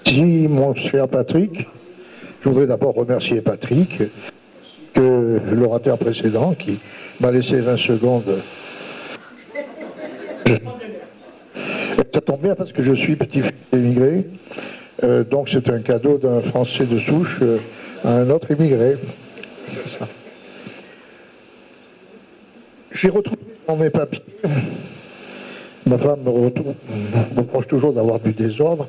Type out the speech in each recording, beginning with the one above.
Si, mon cher Patrick, je voudrais d'abord remercier Patrick, que l'orateur précédent qui m'a laissé 20 secondes. Ça tombe bien parce que je suis petit-fils immigré, donc c'est un cadeau d'un Français de souche à un autre immigré. C'est ça. J'ai retrouvé dans mes papiers, ma femme me reproche toujours d'avoir du désordre,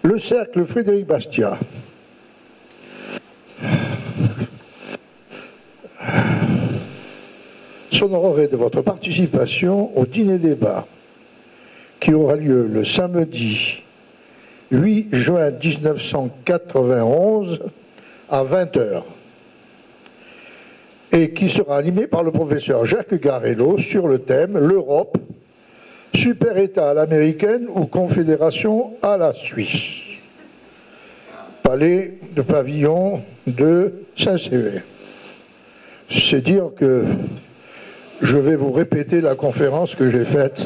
le cercle Frédéric Bastiat. S'honorerait de votre participation au dîner-débat qui aura lieu le samedi 8 juin 1991 à 20h et qui sera animé par le professeur Jacques Garello sur le thème « L'Europe, super-État à l'américaine ou confédération à la Suisse ». Palais de pavillon de Saint-Césaire. C'est dire que je vais vous répéter la conférence que j'ai faite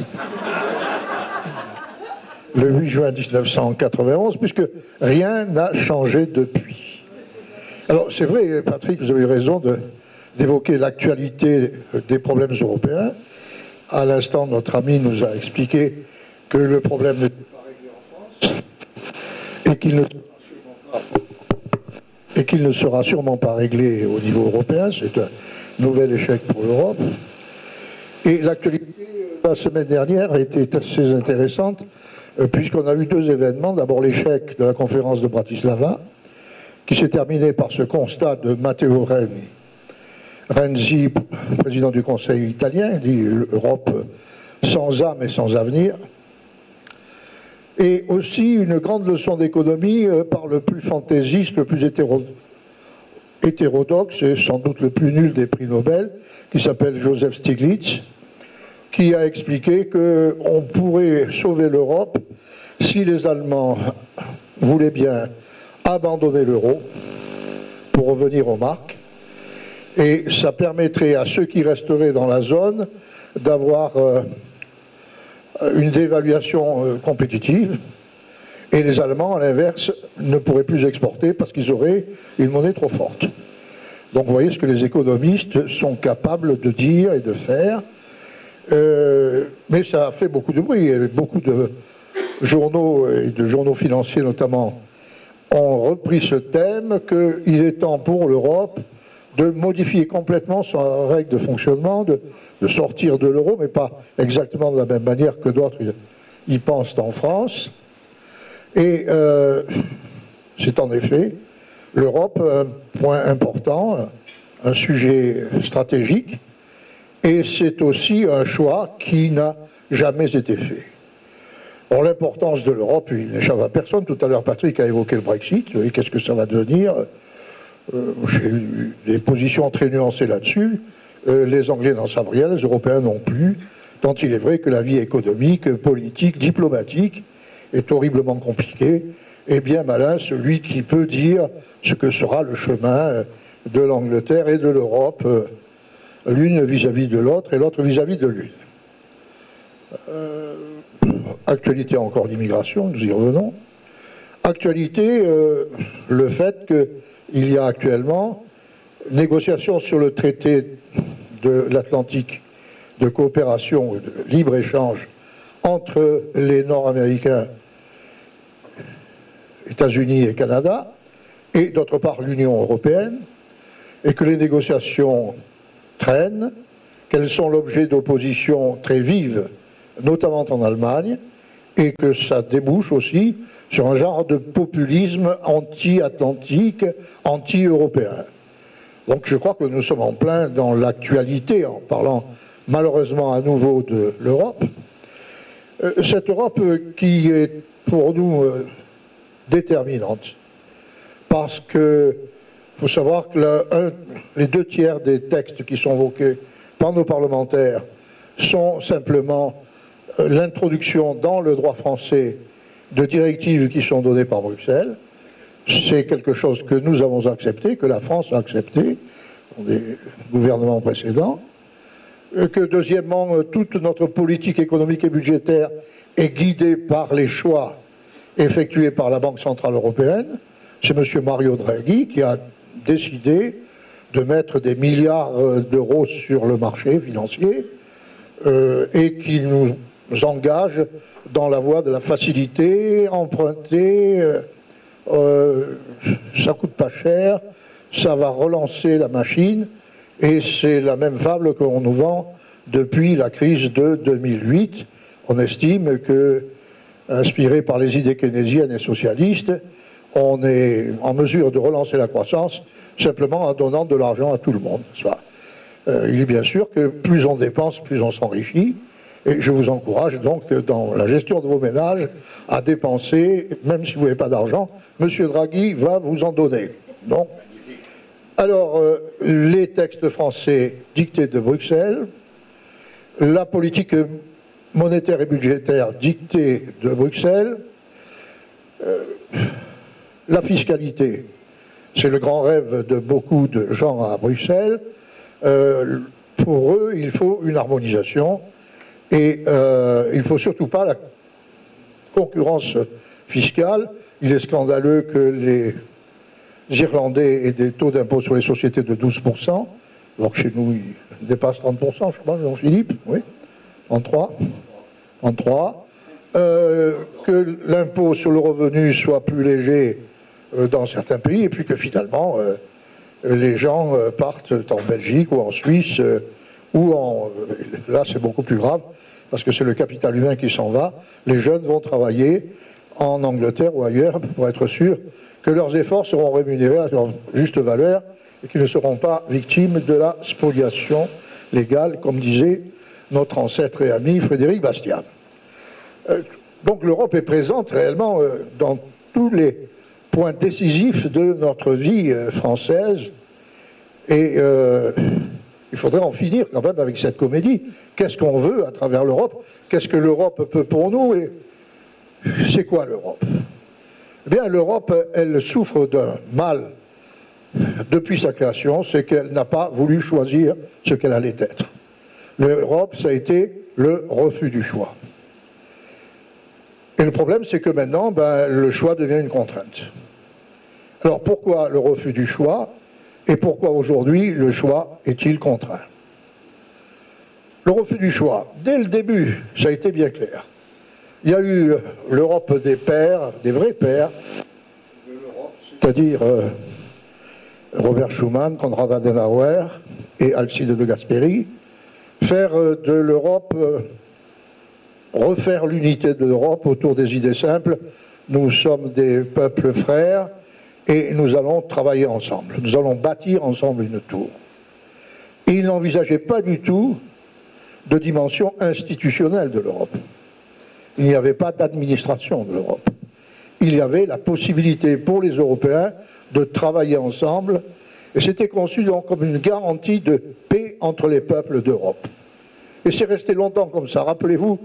le 8 juin 1991, puisque rien n'a changé depuis. Alors c'est vrai, Patrick, vous avez raison d'évoquer l'actualité des problèmes européens. À l'instant, notre ami nous a expliqué que le problème n'était pas réglé en France et qu'il ne sera sûrement pas réglé au niveau européen. C'est un nouvel échec pour l'Europe. Et l'actualité, la semaine dernière, a été assez intéressante, puisqu'on a eu deux événements. D'abord l'échec de la conférence de Bratislava, qui s'est terminé par ce constat de Matteo Renzi, président du Conseil italien, dit l'Europe sans âme et sans avenir. Et aussi une grande leçon d'économie par le plus fantaisiste, le plus hétérodoxe et sans doute le plus nul des prix Nobel, qui s'appelle Joseph Stiglitz, qui a expliqué qu'on pourrait sauver l'Europe si les Allemands voulaient bien abandonner l'euro pour revenir aux marques, et ça permettrait à ceux qui resteraient dans la zone d'avoir une dévaluation compétitive, et les Allemands, à l'inverse, ne pourraient plus exporter parce qu'ils auraient une monnaie trop forte. Donc vous voyez ce que les économistes sont capables de dire et de faire. Mais ça a fait beaucoup de bruit, et beaucoup de journaux et de journaux financiers notamment ont repris ce thème qu'il est temps pour l'Europe de modifier complètement sa règle de fonctionnement, de sortir de l'euro, mais pas exactement de la même manière que d'autres y pensent en France. Et c'est en effet l'Europe un point important, un sujet stratégique, et c'est aussi un choix qui n'a jamais été fait. Or, l'importance de l'Europe, il n'échappe à personne. Tout à l'heure, Patrick a évoqué le Brexit, et qu'est-ce que ça va devenir? J'ai eu des positions très nuancées là-dessus. Les Anglais n'en savent rien, les Européens non plus, tant il est vrai que la vie économique, politique, diplomatique est horriblement compliquée, et bien malin celui qui peut dire ce que sera le chemin de l'Angleterre et de l'Europe, l'une vis-à-vis de l'autre et l'autre vis-à-vis de l'une. Actualité encore l'immigration, nous y revenons. Actualité, le fait qu'il y a actuellement négociation sur le traité de l'Atlantique de coopération et de libre-échange entre les Nord-Américains, États-Unis et Canada, et d'autre part l'Union européenne, et que les négociations traînent, qu'elles sont l'objet d'oppositions très vives, notamment en Allemagne, et que ça débouche aussi sur un genre de populisme anti-atlantique, anti-européen. Donc je crois que nous sommes en plein dans l'actualité, en parlant malheureusement à nouveau de l'Europe. Cette Europe qui est pour nous déterminante, parce que faut savoir que les 2/3 des textes qui sont évoqués par nos parlementaires sont simplement l'introduction dans le droit français de directives qui sont données par Bruxelles. C'est quelque chose que nous avons accepté, que la France a accepté, des gouvernements précédents, que deuxièmement, toute notre politique économique et budgétaire est guidée par les choix effectué par la Banque Centrale Européenne. C'est M. Mario Draghi qui a décidé de mettre des milliards d'euros sur le marché financier et qui nous engage dans la voie de la facilité, emprunter, ça coûte pas cher, ça va relancer la machine, et c'est la même fable qu'on nous vend depuis la crise de 2008. On estime que, inspiré par les idées keynésiennes et socialistes, on est en mesure de relancer la croissance simplement en donnant de l'argent à tout le monde. Il est bien sûr que plus on dépense, plus on s'enrichit, et je vous encourage donc dans la gestion de vos ménages à dépenser, même si vous n'avez pas d'argent, M. Draghi va vous en donner. Donc, alors, les textes français dictés de Bruxelles, la politique monétaire et budgétaire dictée de Bruxelles, la fiscalité, c'est le grand rêve de beaucoup de gens à Bruxelles. Pour eux, il faut une harmonisation et il ne faut surtout pas la concurrence fiscale. Il est scandaleux que les Irlandais aient des taux d'impôt sur les sociétés de 12%, alors que chez nous, ils dépassent 30%, je crois, Jean-Philippe, oui, en 3. Que l'impôt sur le revenu soit plus léger dans certains pays, et puis que finalement, les gens partent en Belgique ou en Suisse, là c'est beaucoup plus grave, parce que c'est le capital humain qui s'en va. Les jeunes vont travailler en Angleterre ou ailleurs pour être sûrs que leurs efforts seront rémunérés à leur juste valeur et qu'ils ne seront pas victimes de la spoliation légale, comme disait notre ancêtre et ami Frédéric Bastiat. Donc l'Europe est présente réellement dans tous les points décisifs de notre vie française, et il faudrait en finir quand même avec cette comédie. Qu'est-ce qu'on veut à travers l'Europe? Qu'est-ce que l'Europe peut pour nous? Et c'est quoi l'Europe? Eh bien, l'Europe, elle souffre d'un mal depuis sa création, c'est qu'elle n'a pas voulu choisir ce qu'elle allait être. L'Europe, ça a été le refus du choix. Et le problème, c'est que maintenant, le choix devient une contrainte. Alors pourquoi le refus du choix? Et pourquoi aujourd'hui le choix est-il contraint? Le refus du choix, dès le début, ça a été bien clair. Il y a eu l'Europe des pères, des vrais pères, c'est-à-dire Robert Schuman, Konrad Adenauer et Alcide de Gasperi, faire de l'Europe, refaire l'unité de l'Europe autour des idées simples. Nous sommes des peuples frères et nous allons travailler ensemble. Nous allons bâtir ensemble une tour. Et ils n'envisageaient pas du tout de dimension institutionnelle de l'Europe. Il n'y avait pas d'administration de l'Europe. Il y avait la possibilité pour les Européens de travailler ensemble, et c'était conçu donc comme une garantie de paix entre les peuples d'Europe. Et c'est resté longtemps comme ça. Rappelez-vous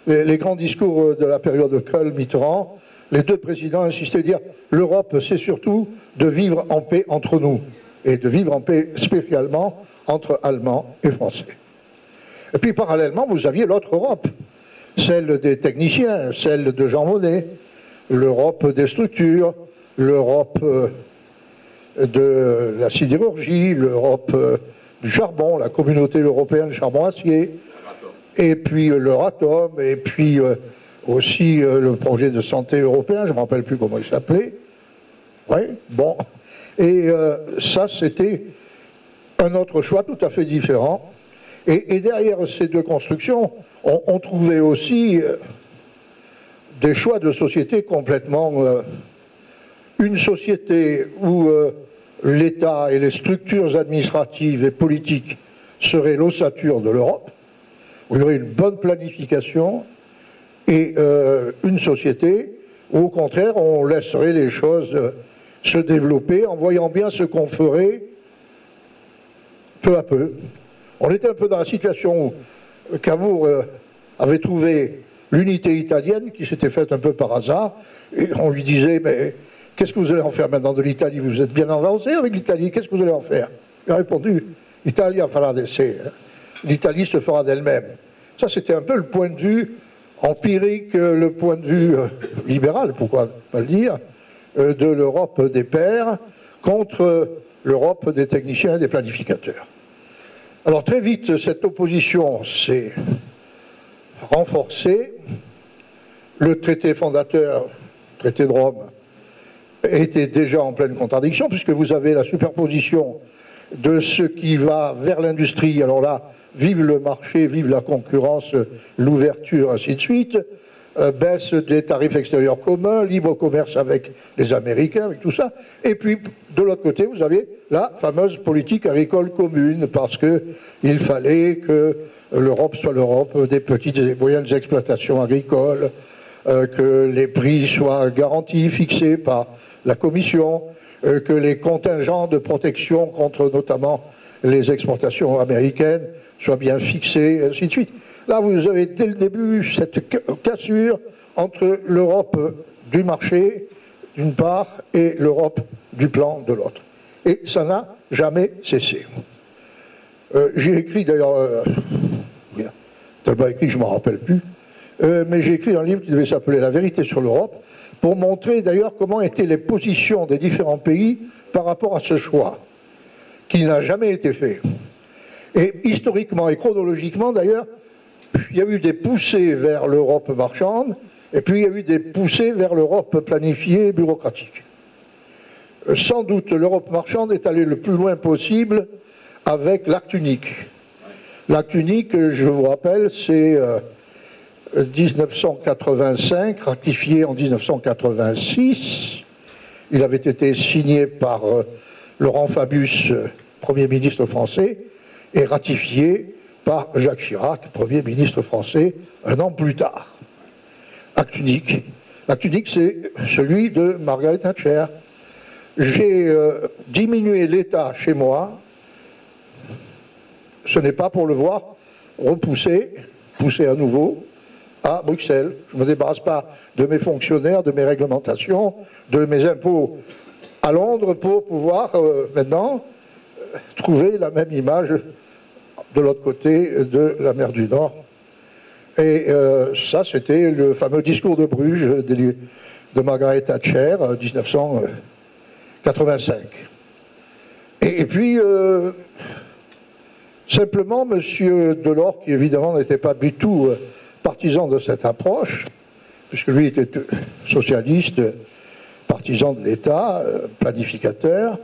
les grands discours de la période de Kohl-Mitterrand. Les deux présidents insistaient à dire l'Europe, c'est surtout de vivre en paix entre nous, et de vivre en paix spécialement entre Allemands et Français. Et puis parallèlement, vous aviez l'autre Europe, celle des techniciens, celle de Jean Monnet, l'Europe des structures, l'Europe de la sidérurgie, l'Europe du charbon, la communauté européenne charbon-acier, et puis l'Euratom, et puis aussi le projet de santé européen, je ne me rappelle plus comment il s'appelait. Oui, bon. Et ça, c'était un autre choix tout à fait différent. Et derrière ces deux constructions, on trouvait aussi des choix de société complètement... une société où l'État et les structures administratives et politiques seraient l'ossature de l'Europe, où il y aurait une bonne planification, et une société où, au contraire, on laisserait les choses se développer en voyant bien ce qu'on ferait peu à peu. On était un peu dans la situation où Cavour avait trouvé l'unité italienne qui s'était faite un peu par hasard, et on lui disait, mais qu'est-ce que vous allez en faire maintenant de l'Italie? Vous êtes bien avancé avec l'Italie, qu'est-ce que vous allez en faire? Il a répondu, l'Italie farà de sé, l'Italie se fera d'elle-même. Ça, c'était un peu le point de vue empirique le point de vue libéral, pourquoi pas le dire, de l'Europe des pairs contre l'Europe des techniciens et des planificateurs. Alors très vite, cette opposition s'est renforcée. Le traité fondateur, le traité de Rome, était déjà en pleine contradiction, puisque vous avez la superposition de ce qui va vers l'industrie. Alors là, vive le marché, vive la concurrence, l'ouverture, ainsi de suite, baisse des tarifs extérieurs communs, libre commerce avec les Américains, avec tout ça. Et puis, de l'autre côté, vous avez la fameuse politique agricole commune, parce qu'il fallait que l'Europe soit l'Europe des petites et des moyennes exploitations agricoles, que les prix soient garantis, fixés par la Commission, que les contingents de protection contre notamment les exportations américaines soient bien fixés, et ainsi de suite. Là, vous avez dès le début cette cassure entre l'Europe du marché, d'une part, et l'Europe du plan, de l'autre. Et ça n'a jamais cessé. J'ai écrit d'ailleurs, tellement écrit, je ne m'en rappelle plus, mais j'ai écrit un livre qui devait s'appeler La vérité sur l'Europe, pour montrer d'ailleurs comment étaient les positions des différents pays par rapport à ce choix, qui n'a jamais été fait. Et historiquement et chronologiquement d'ailleurs, il y a eu des poussées vers l'Europe marchande, et puis il y a eu des poussées vers l'Europe planifiée et bureaucratique. Sans doute, l'Europe marchande est allée le plus loin possible avec l'acte unique. L'acte unique, je vous rappelle, c'est 1985, ratifié en 1986. Il avait été signé par Laurent Fabius, Premier ministre français, et ratifié par Jacques Chirac, Premier ministre français, un an plus tard. Acte unique. L'acte unique, c'est celui de Margaret Thatcher. J'ai diminué l'État chez moi. Ce n'est pas pour le voir repousser, pousser à nouveau, à Bruxelles. Je ne me débarrasse pas de mes fonctionnaires, de mes réglementations, de mes impôts à Londres pour pouvoir maintenant trouver la même image de l'autre côté de la mer du Nord. Et ça, c'était le fameux discours de Bruges de Margaret Thatcher, 1985. Et puis, simplement, M. Delors, qui évidemment n'était pas du tout partisan de cette approche, puisque lui était socialiste, partisan de l'État, planificateur,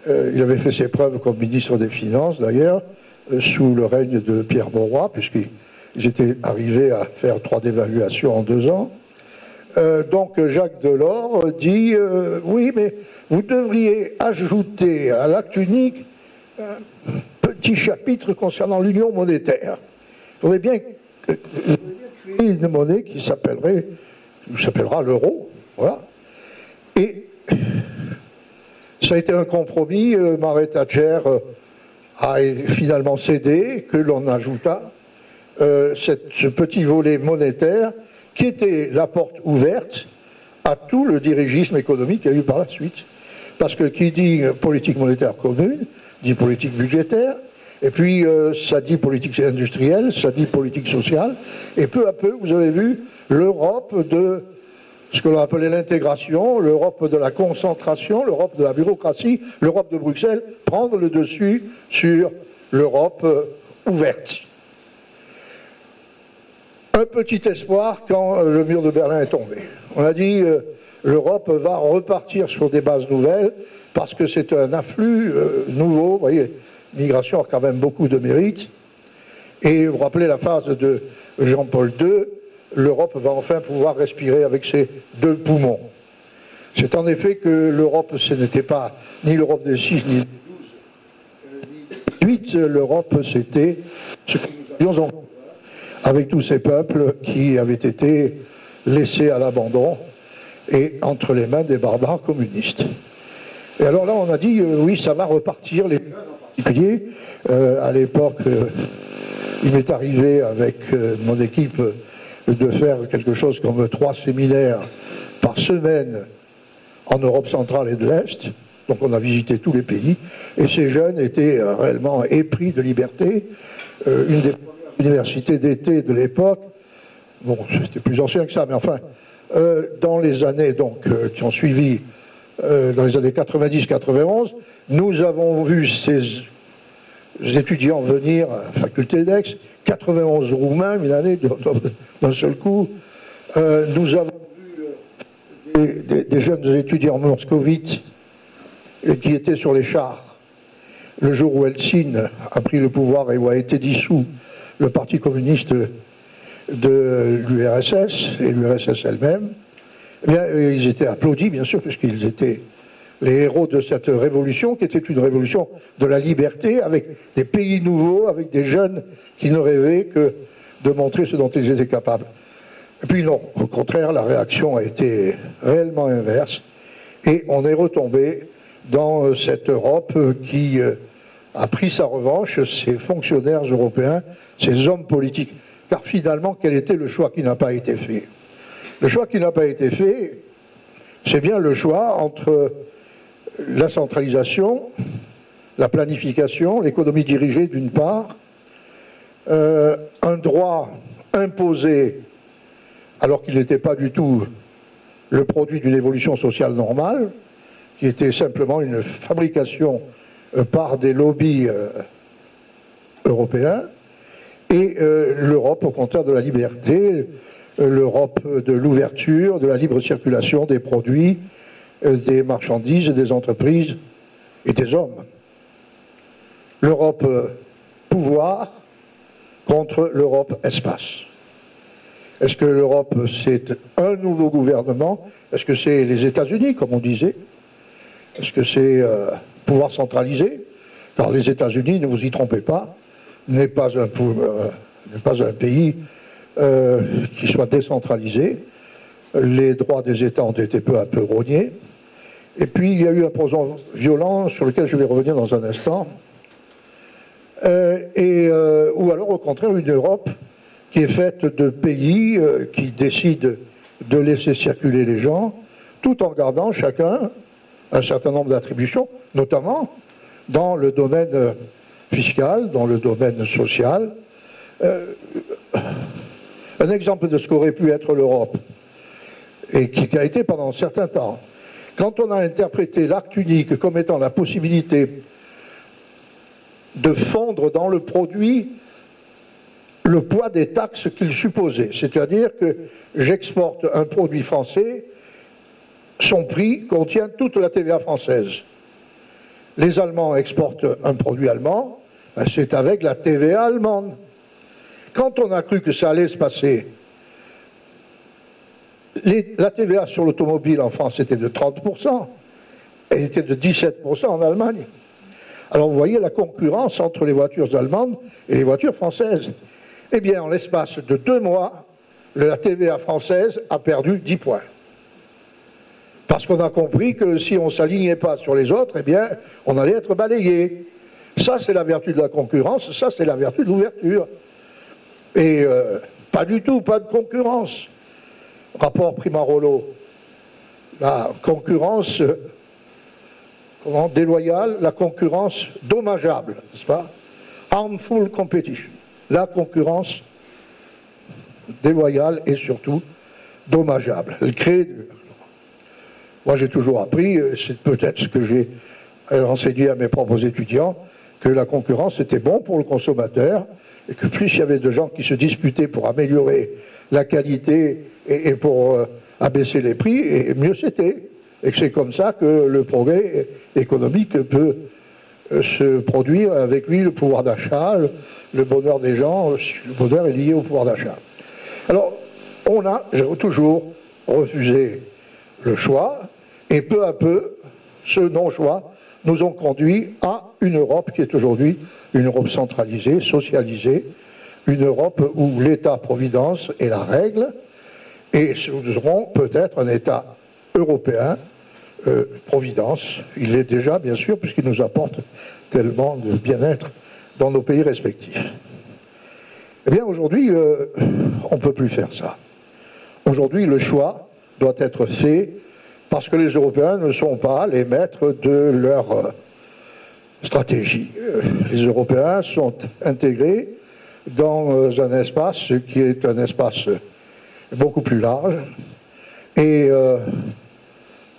il avait fait ses preuves comme ministre des Finances, d'ailleurs, sous le règne de Pierre Mauroy, puisqu'ils étaient arrivés à faire 3 dévaluations en 2 ans. Donc Jacques Delors dit oui, mais vous devriez ajouter à l'acte unique un petit chapitre concernant l'union monétaire. Il faudrait bien créer une monnaie qui s'appellera l'euro. Voilà. Et ça a été un compromis. Margaret Thatcher a finalement cédé, que l'on ajouta ce petit volet monétaire qui était la porte ouverte à tout le dirigisme économique qu'il y a eu par la suite. Parce que qui dit politique monétaire commune, dit politique budgétaire, et puis ça dit politique industrielle, ça dit politique sociale, et peu à peu, vous avez vu l'Europe de ce que l'on appelait l'intégration, l'Europe de la concentration, l'Europe de la bureaucratie, l'Europe de Bruxelles, prendre le dessus sur l'Europe ouverte. Un petit espoir quand le mur de Berlin est tombé. On a dit l'Europe va repartir sur des bases nouvelles parce que c'est un afflux nouveau. Vous voyez, l'immigration a quand même beaucoup de mérite. Et vous vous rappelez la phrase de Jean-Paul II, l'Europe va enfin pouvoir respirer avec ses 2 poumons. C'est en effet que l'Europe, ce n'était pas ni l'Europe des 6, ni des 12, ni des 8. L'Europe, c'était ce que nous avions en avec tous ces peuples qui avaient été laissés à l'abandon et entre les mains des barbares communistes. Et alors là, on a dit, oui, ça va repartir, les jeunes en particulier. À l'époque, il m'est arrivé avec mon équipe de faire quelque chose comme 3 séminaires par semaine en Europe centrale et de l'Est. Donc on a visité tous les pays. Et ces jeunes étaient réellement épris de liberté. Une des universités d'été de l'époque bon, c'était plus ancien que ça, mais enfin, dans les années donc, qui ont suivi, dans les années 90-91, nous avons vu ces étudiants venir à la faculté d'Aix, 91 Roumains, une année, d'un seul coup. Nous avons vu des jeunes étudiants moscovites qui étaient sur les chars le jour où Helsinki a pris le pouvoir et où a été dissous le Parti communiste de l'URSS et l'URSS elle-même. Eh bien, ils étaient applaudis, bien sûr, puisqu'ils étaient les héros de cette révolution, qui était une révolution de la liberté, avec des pays nouveaux, avec des jeunes qui ne rêvaient que de montrer ce dont ils étaient capables. Et puis non, au contraire, la réaction a été réellement inverse, et on est retombé dans cette Europe qui a pris sa revanche, ces fonctionnaires européens, ces hommes politiques. Car finalement, quel était le choix qui n'a pas été fait? Le choix qui n'a pas été fait, c'est bien le choix entre la centralisation, la planification, l'économie dirigée d'une part, un droit imposé alors qu'il n'était pas du tout le produit d'une évolution sociale normale, qui était simplement une fabrication par des lobbies européens, et l'Europe au contraire de la liberté, l'Europe de l'ouverture, de la libre circulation des produits, des marchandises, des entreprises et des hommes. L'Europe pouvoir contre l'Europe espace. Est-ce que l'Europe c'est un nouveau gouvernement? Est-ce que c'est les États-Unis, comme on disait? Est-ce que c'est pouvoir centralisé? Car les États-Unis, ne vous y trompez pas, n'est pas un pays qui soit décentralisé. Les droits des États ont été peu à peu rognés. Et puis il y a eu un procès violent sur lequel je vais revenir dans un instant. Ou alors au contraire une Europe qui est faite de pays qui décident de laisser circuler les gens, tout en gardant chacun un certain nombre d'attributions, notamment dans le domaine fiscal, dans le domaine social. Un exemple de ce qu'aurait pu être l'Europe, et qui a été pendant un certain temps, quand on a interprété l'acte unique comme étant la possibilité de fondre dans le produit le poids des taxes qu'il supposait, c'est-à-dire que j'exporte un produit français, son prix contient toute la TVA française. Les Allemands exportent un produit allemand, ben c'est avec la TVA allemande. Quand on a cru que ça allait se passer, la TVA sur l'automobile en France était de 30%, elle était de 17% en Allemagne. Alors vous voyez la concurrence entre les voitures allemandes et les voitures françaises. Eh bien, en l'espace de 2 mois, la TVA française a perdu 10 points. Parce qu'on a compris que si on ne s'alignait pas sur les autres, eh bien, on allait être balayé. Ça, c'est la vertu de la concurrence, ça, c'est la vertu de l'ouverture. Et pas du tout, pas de concurrence. Rapport Primarolo. La concurrence déloyale, la concurrence dommageable, n'est-ce pas? Harmful competition. La concurrence déloyale et surtout dommageable. Elle crée... Moi, j'ai toujours appris, c'est peut-être ce que j'ai enseigné à mes propres étudiants, que la concurrence était bon pour le consommateur et que plus il y avait de gens qui se disputaient pour améliorer la qualité et pour abaisser les prix, et mieux c'était. Et que c'est comme ça que le progrès économique peut se produire, avec lui le pouvoir d'achat, le bonheur des gens, le bonheur est lié au pouvoir d'achat. Alors, on a toujours refusé le choix, et peu à peu, ce non-choix nous ont conduit à une Europe qui est aujourd'hui une Europe centralisée, socialisée, une Europe où l'État-providence est la règle, et nous aurons peut-être un État européen, providence, il l'est déjà bien sûr, puisqu'il nous apporte tellement de bien-être dans nos pays respectifs. Eh bien aujourd'hui, on ne peut plus faire ça. Aujourd'hui, le choix doit être fait parce que les Européens ne sont pas les maîtres de leur stratégie. Les Européens sont intégrés dans un espace qui est un espace beaucoup plus large, et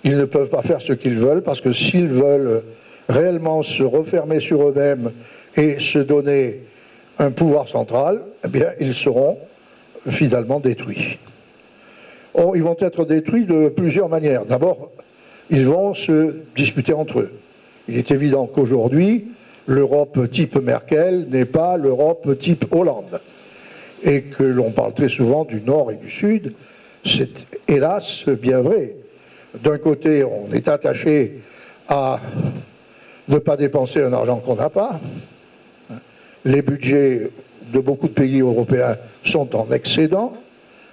ils ne peuvent pas faire ce qu'ils veulent, parce que s'ils veulent réellement se refermer sur eux-mêmes et se donner un pouvoir central, eh bien, ils seront finalement détruits. Or, ils vont être détruits de plusieurs manières. D'abord, ils vont se disputer entre eux. Il est évident qu'aujourd'hui, l'Europe type Merkel n'est pas l'Europe type Hollande. Et que l'on parle très souvent du Nord et du Sud, c'est hélas bien vrai. D'un côté, on est attaché à ne pas dépenser un argent qu'on n'a pas. Les budgets de beaucoup de pays européens sont en excédent,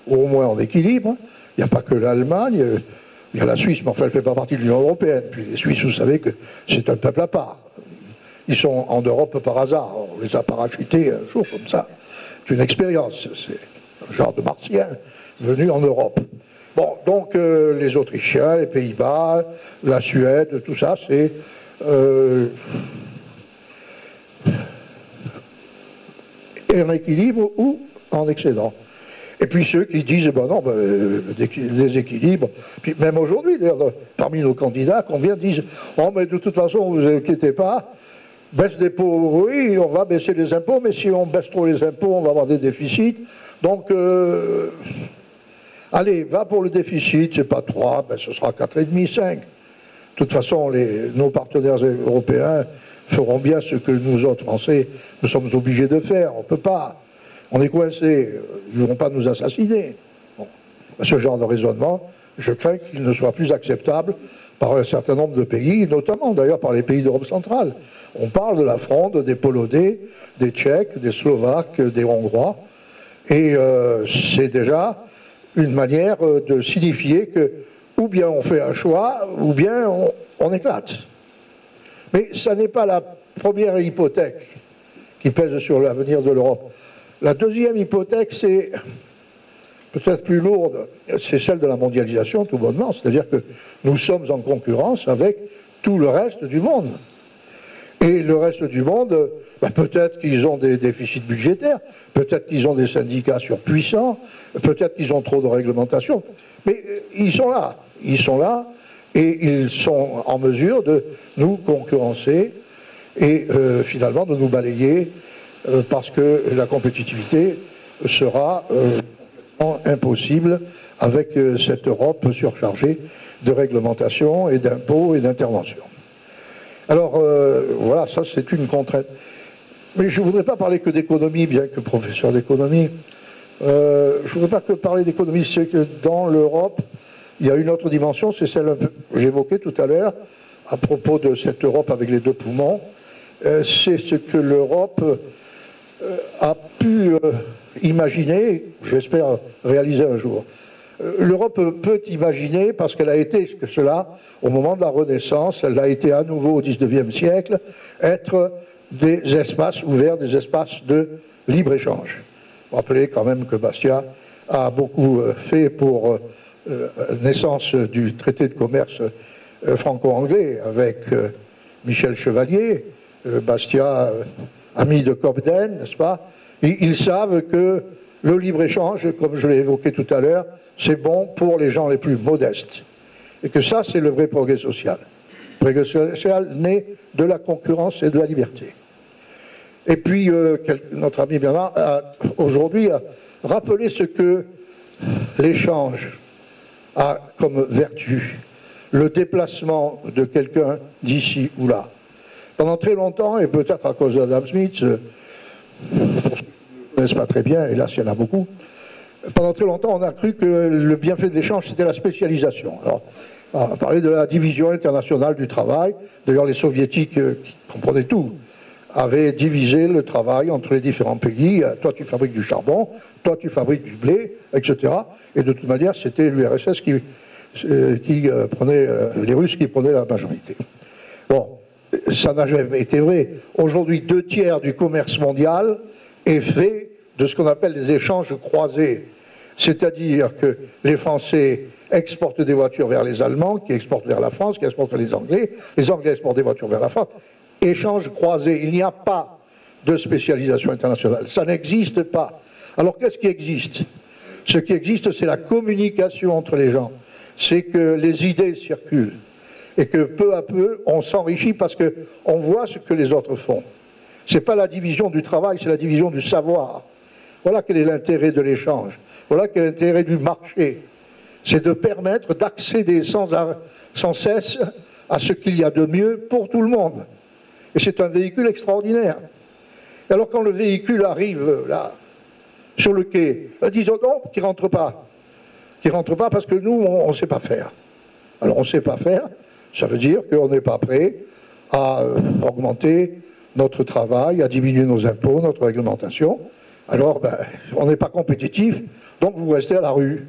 ou au moins en équilibre. Il n'y a pas que l'Allemagne, il y a la Suisse, mais enfin elle ne fait pas partie de l'Union européenne. Puis les Suisses, vous savez que c'est un peuple à part. Ils sont en Europe par hasard, on les a parachutés un jour comme ça. C'est une expérience, c'est un genre de martien venu en Europe. Bon, donc les Autrichiens, les Pays-Bas, la Suède, tout ça, c'est en équilibre ou en excédent. Et puis ceux qui disent, ben non, les équilibres, puis même aujourd'hui, d'ailleurs, parmi nos candidats, combien disent, oh mais de toute façon, vous ne inquiétez pas, baisse des impôts, oui, on va baisser les impôts, mais si on baisse trop les impôts, on va avoir des déficits. Donc, allez, va pour le déficit, c'est pas 3, ben ce sera 4,5, 5. De toute façon, nos partenaires européens feront bien ce que nous autres Français, nous sommes obligés de faire. On ne peut pas. On est coincés. Ils ne vont pas nous assassiner. Bon. Ce genre de raisonnement, je crains qu'il ne soit plus acceptable par un certain nombre de pays, notamment d'ailleurs par les pays d'Europe centrale. On parle de la fronde des Polonais, des Tchèques, des Slovaques, des Hongrois. Et c'est déjà une manière de signifier que ou bien on fait un choix, ou bien on éclate. Mais ça n'est pas la première hypothèque qui pèse sur l'avenir de l'Europe. La deuxième hypothèque, c'est peut-être plus lourde, c'est celle de la mondialisation, tout bonnement. C'est-à-dire que nous sommes en concurrence avec tout le reste du monde. Et le reste du monde, ben peut-être qu'ils ont des déficits budgétaires, peut-être qu'ils ont des syndicats surpuissants, peut-être qu'ils ont trop de réglementation, mais ils sont là et ils sont en mesure de nous concurrencer et finalement de nous balayer parce que la compétitivité sera impossible avec cette Europe surchargée de réglementation et d'impôts et d'intervention. Alors voilà, ça c'est une contrainte. Mais je ne voudrais pas parler que d'économie, bien que professeur d'économie. Je ne voudrais pas que parler d'économie, c'est que dans l'Europe, il y a une autre dimension, c'est celle que j'évoquais tout à l'heure, à propos de cette Europe avec les deux poumons. C'est ce que l'Europe a pu imaginer, j'espère réaliser un jour. L'Europe peut imaginer, parce qu'elle a été cela au moment de la Renaissance, elle a été à nouveau au XIXe siècle, être des espaces ouverts, des espaces de libre-échange. Vous rappelez quand même que Bastia a beaucoup fait pour naissance du traité de commerce franco-anglais avec Michel Chevalier, Bastia, ami de Cobden, n'est-ce pas? Ils savent que le libre-échange, comme je l'ai évoqué tout à l'heure, c'est bon pour les gens les plus modestes. Et que ça, c'est le vrai progrès social. Le progrès social naît de la concurrence et de la liberté. Et puis, notre ami Bernard a aujourd'hui rappelé ce que l'échange a comme vertu, le déplacement de quelqu'un d'ici ou là. Pendant très longtemps, et peut-être à cause d'Adam Smith, pour ceux qui ne connaissent pas très bien, hélas il y en a beaucoup, pendant très longtemps on a cru que le bienfait de l'échange c'était la spécialisation. Alors, on a parlé de la division internationale du travail, d'ailleurs les soviétiques qui comprenaient tout, avaient divisé le travail entre les différents pays, toi tu fabriques du charbon, toi tu fabriques du blé, etc. Et de toute manière c'était l'URSS qui prenait, les Russes qui prenaient la majorité. Bon, ça n'a jamais été vrai. Aujourd'hui, 2/3 du commerce mondial est fait de ce qu'on appelle des échanges croisés. C'est-à-dire que les Français exportent des voitures vers les Allemands, qui exportent vers la France, qui exportent vers les Anglais exportent des voitures vers la France. Échange croisé, il n'y a pas de spécialisation internationale. Ça n'existe pas. Alors qu'est-ce qui existe? Ce qui existe, c'est la communication entre les gens. C'est que les idées circulent. Et que peu à peu, on s'enrichit parce qu'on voit ce que les autres font. Ce n'est pas la division du travail, c'est la division du savoir. Voilà quel est l'intérêt de l'échange. Voilà quel est l'intérêt du marché. C'est de permettre d'accéder sans cesse à ce qu'il y a de mieux pour tout le monde. Et c'est un véhicule extraordinaire. Et alors quand le véhicule arrive là, sur le quai, disons non, qu'il ne rentre pas. Qu'il ne rentre pas parce que nous, on ne sait pas faire. Alors on ne sait pas faire, ça veut dire qu'on n'est pas prêt à augmenter notre travail, à diminuer nos impôts, notre réglementation. Alors on n'est pas compétitif, donc vous restez à la rue.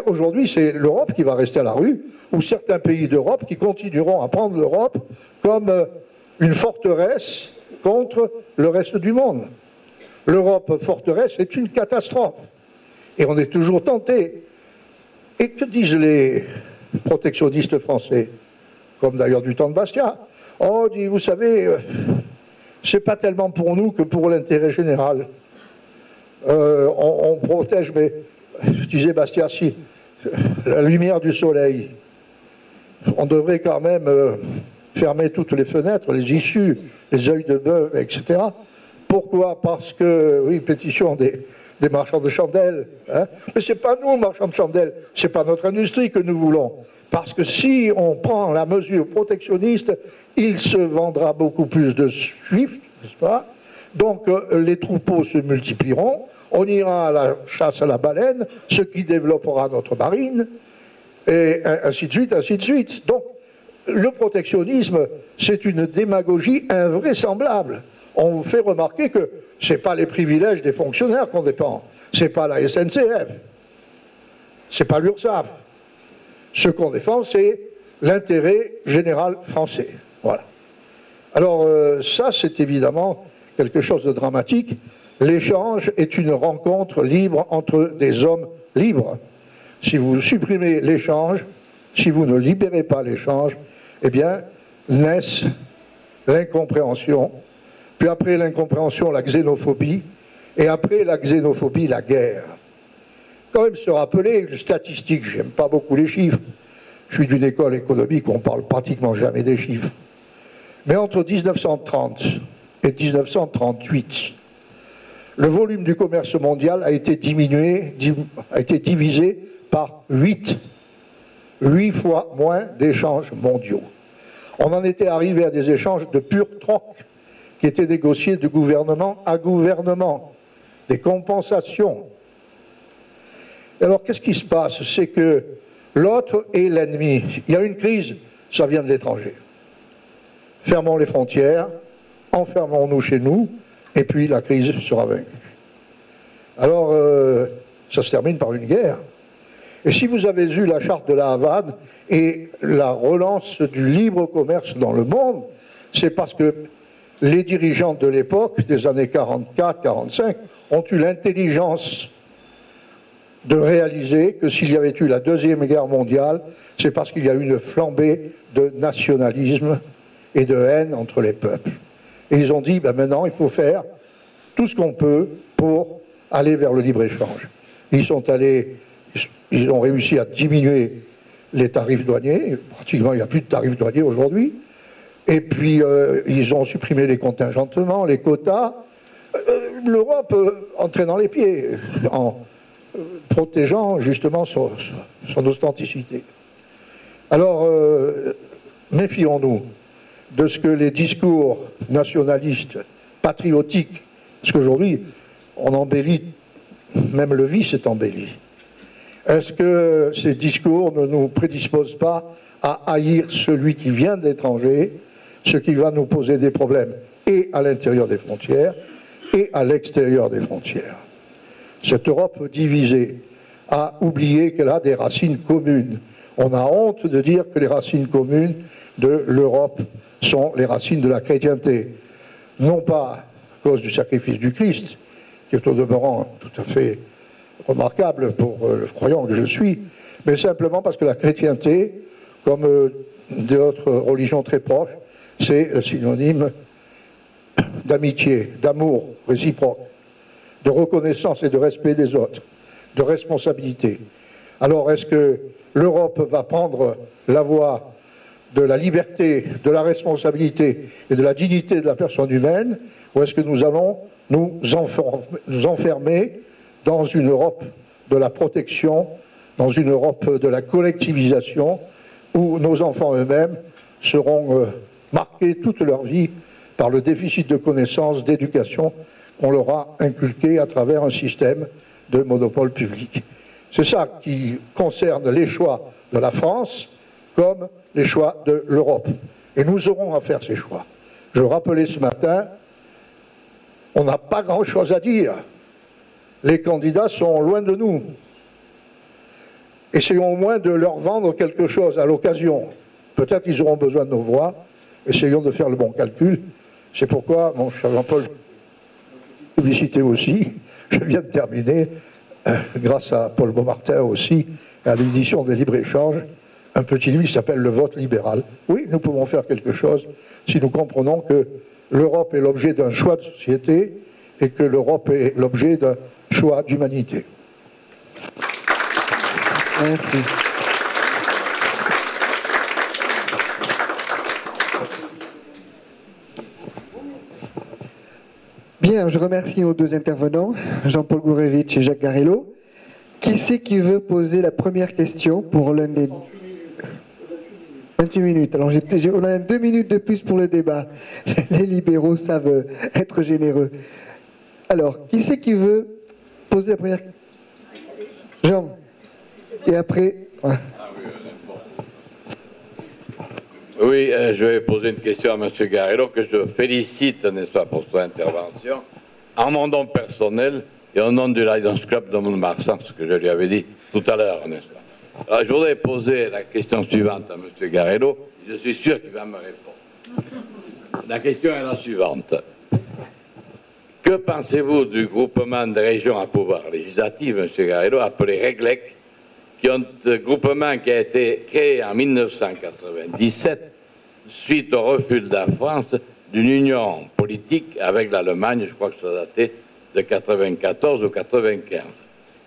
Aujourd'hui, c'est l'Europe qui va rester à la rue, ou certains pays d'Europe qui continueront à prendre l'Europe comme une forteresse contre le reste du monde. L'Europe forteresse est une catastrophe. Et on est toujours tenté. Et que disent les protectionnistes français, comme d'ailleurs du temps de Bastia? Oh, dit, vous savez, c'est pas tellement pour nous que pour l'intérêt général. On protège, mais, je disais Bastia, si, la lumière du soleil, on devrait quand même fermer toutes les fenêtres, les issues, les œils de bœuf, etc. Pourquoi? Parce que, oui, pétition des marchands de chandelles. Hein, mais ce n'est pas nous, marchands de chandelles, ce n'est pas notre industrie que nous voulons. Parce que si on prend la mesure protectionniste, il se vendra beaucoup plus de juifs, n'est-ce pas? Donc les troupeaux se multiplieront, on ira à la chasse à la baleine, ce qui développera notre marine, et ainsi de suite, ainsi de suite. Donc le protectionnisme, c'est une démagogie invraisemblable. On vous fait remarquer que ce n'est pas les privilèges des fonctionnaires qu'on défend, ce n'est pas la SNCF, ce n'est pas l'URSSAF. Ce qu'on défend, c'est l'intérêt général français. Voilà. Alors ça, c'est évidemment quelque chose de dramatique. L'échange est une rencontre libre entre des hommes libres. Si vous supprimez l'échange, si vous ne libérez pas l'échange, eh bien, naissent l'incompréhension, puis après l'incompréhension, la xénophobie, et après la xénophobie, la guerre. Quand même se rappeler, une statistique, j'aime pas beaucoup les chiffres, je suis d'une école économique où on parle pratiquement jamais des chiffres, mais entre 1930 et 1938, le volume du commerce mondial a été diminué, a été divisé par 8. 8 fois moins d'échanges mondiaux. On en était arrivé à des échanges de pur troc, qui étaient négociés de gouvernement à gouvernement, des compensations. Alors qu'est-ce qui se passe? C'est que l'autre est l'ennemi. Il y a une crise, ça vient de l'étranger. Fermons les frontières, enfermons-nous chez nous, et puis la crise sera vaincue. Alors, ça se termine par une guerre. Et si vous avez vu la charte de la Havane et la relance du libre commerce dans le monde, c'est parce que les dirigeants de l'époque, des années 44-45, ont eu l'intelligence de réaliser que s'il y avait eu la Deuxième Guerre mondiale, c'est parce qu'il y a eu une flambée de nationalisme et de haine entre les peuples. Et ils ont dit, ben maintenant, il faut faire tout ce qu'on peut pour aller vers le libre-échange. Ils ont réussi à diminuer les tarifs douaniers, pratiquement il n'y a plus de tarifs douaniers aujourd'hui, et puis ils ont supprimé les contingentements, les quotas. L'Europe entrait dans les pieds en protégeant justement son authenticité. Alors, méfions-nous de ce que les discours nationalistes, patriotiques, parce qu'aujourd'hui, on embellit, même le vice est embelli. Est-ce que ces discours ne nous prédisposent pas à haïr celui qui vient de l'étranger, ce qui va nous poser des problèmes et à l'intérieur des frontières et à l'extérieur des frontières? Cette Europe divisée a oublié qu'elle a des racines communes. On a honte de dire que les racines communes de l'Europe sont les racines de la chrétienté. Non pas à cause du sacrifice du Christ, qui est au demeurant tout à fait remarquable pour le croyant que je suis, mais simplement parce que la chrétienté, comme d'autres religions très proches, c'est le synonyme d'amitié, d'amour réciproque, de reconnaissance et de respect des autres. de responsabilité. Alors, est-ce que l'Europe va prendre la voie de la liberté, de la responsabilité et de la dignité de la personne humaine, ou est-ce que nous allons nous enfermer dans une Europe de la protection, dans une Europe de la collectivisation, où nos enfants eux-mêmes seront marqués toute leur vie par le déficit de connaissances, d'éducation qu'on leur a inculqué à travers un système de monopole public. C'est ça qui concerne les choix de la France comme les choix de l'Europe. Et nous aurons à faire ces choix. Je le rappelais ce matin, on n'a pas grand-chose à dire. Les candidats sont loin de nous. Essayons au moins de leur vendre quelque chose à l'occasion. Peut-être qu'ils auront besoin de nos voix. Essayons de faire le bon calcul. C'est pourquoi, mon cher Jean-Paul, publicité aussi, je viens de terminer, grâce à Paul Beaumartin aussi, à l'édition des Libres-Échanges, un petit livre qui s'appelle Le vote libéral. Oui, nous pouvons faire quelque chose si nous comprenons que l'Europe est l'objet d'un choix de société et que l'Europe est l'objet d'un choix d'humanité. Merci. Bien, je remercie nos deux intervenants, Jean-Paul Gourevitch et Jacques Garello. Qui c'est qui veut poser la première question pour l'un des... 28 minutes. Alors, on a 2 minutes de plus pour le débat. Les libéraux savent être généreux. Alors, qui c'est qui veut poser la première question? Jean. Et après... Ouais. Oui, je vais poser une question à M. Garello, que je félicite, n'est-ce pas, pour son intervention, en mon nom personnel et au nom du Lions Club de Mont-de-Marsan, ce que je lui avais dit tout à l'heure, n'est-ce pas. Alors, je voudrais poser la question suivante à M. Garello. Je suis sûr qu'il va me répondre. La question est la suivante. Que pensez-vous du groupement des régions à pouvoir législatif, M. Garello, appelé REGLEC, groupement qui a été créé en 1997 suite au refus de la France d'une union politique avec l'Allemagne, je crois que ça datait de 94 ou 95.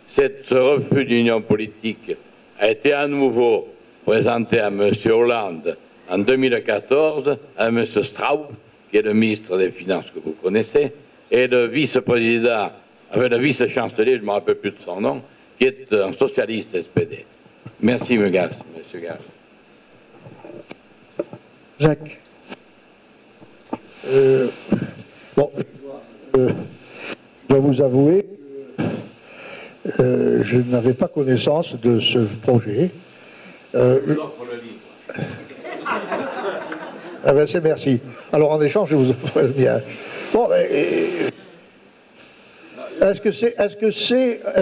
Ce refus d'union politique a été à nouveau présenté à M. Hollande en 2014, à M. Strauss, qui est le ministre des Finances que vous connaissez, et le vice-président, avec le vice-chancelier, je ne me rappelle plus de son nom, qui est un socialiste SPD. Merci, M. Gars. Jacques. Bon, je dois vous avouer que je n'avais pas connaissance de ce projet. Je vous offre le livre. Ah ben c'est merci. Alors en échange, je vous offre le mien. Bon, est-ce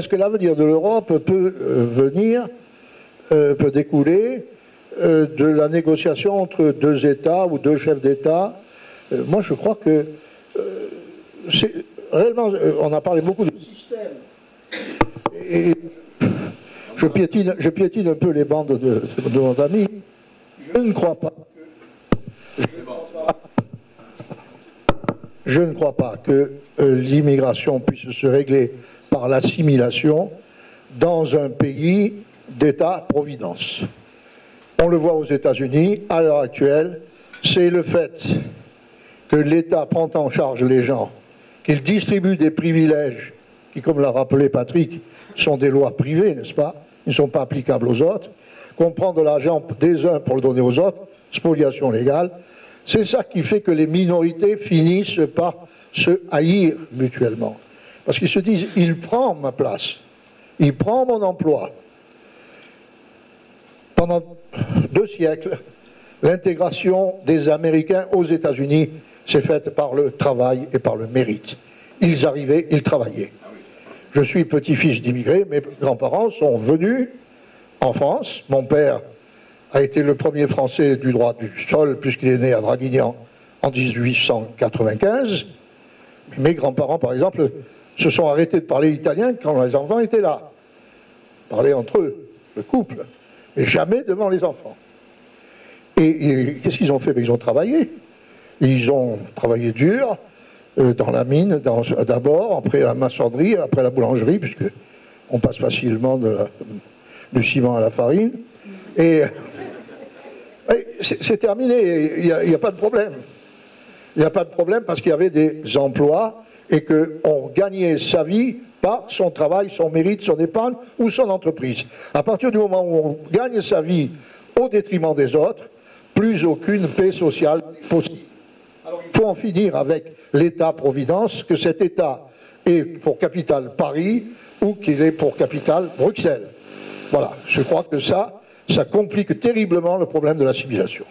que l'avenir de l'Europe peut peut découler de la négociation entre deux États ou deux chefs d'État? Moi, je crois que c'est réellement. On a parlé beaucoup de système. Et je piétine un peu les bandes de mon ami. Je ne crois pas que l'immigration puisse se régler par l'assimilation dans un pays d'État-providence. On le voit aux États-Unis, à l'heure actuelle, c'est le fait que l'État prend en charge les gens, qu'il distribue des privilèges qui, comme l'a rappelé Patrick, sont des lois privées, n'est-ce pas? Ils ne sont pas applicables aux autres, qu'on prend de l'argent des uns pour le donner aux autres, spoliation légale. C'est ça qui fait que les minorités finissent par se haïr mutuellement. Parce qu'ils se disent, il prend ma place, il prend mon emploi. Pendant 2 siècles, l'intégration des Américains aux États-Unis s'est faite par le travail et par le mérite. Ils arrivaient, ils travaillaient. Je suis petit-fils d'immigrés, mes grands-parents sont venus en France. Mon père a été le premier Français du droit du sol, puisqu'il est né à Draguignan en 1895. Mes grands-parents, par exemple, se sont arrêtés de parler italien quand les enfants étaient là. Parler entre eux, le couple, mais jamais devant les enfants. Et qu'est-ce qu'ils ont fait? Ils ont travaillé. Ils ont travaillé dur, dans la mine, d'abord, après la maçonnerie, après la boulangerie, puisque on passe facilement du ciment à la farine. Et c'est terminé, il n'y a pas de problème. Il n'y a pas de problème parce qu'il y avait des emplois et qu'on gagnait sa vie par son travail, son mérite, son épargne ou son entreprise. À partir du moment où on gagne sa vie au détriment des autres, plus aucune paix sociale possible. Alors il faut en finir avec l'État-providence, que cet État est pour capitale Paris ou qu'il est pour capitale Bruxelles. Voilà, je crois que ça complique terriblement le problème de l'assimilation.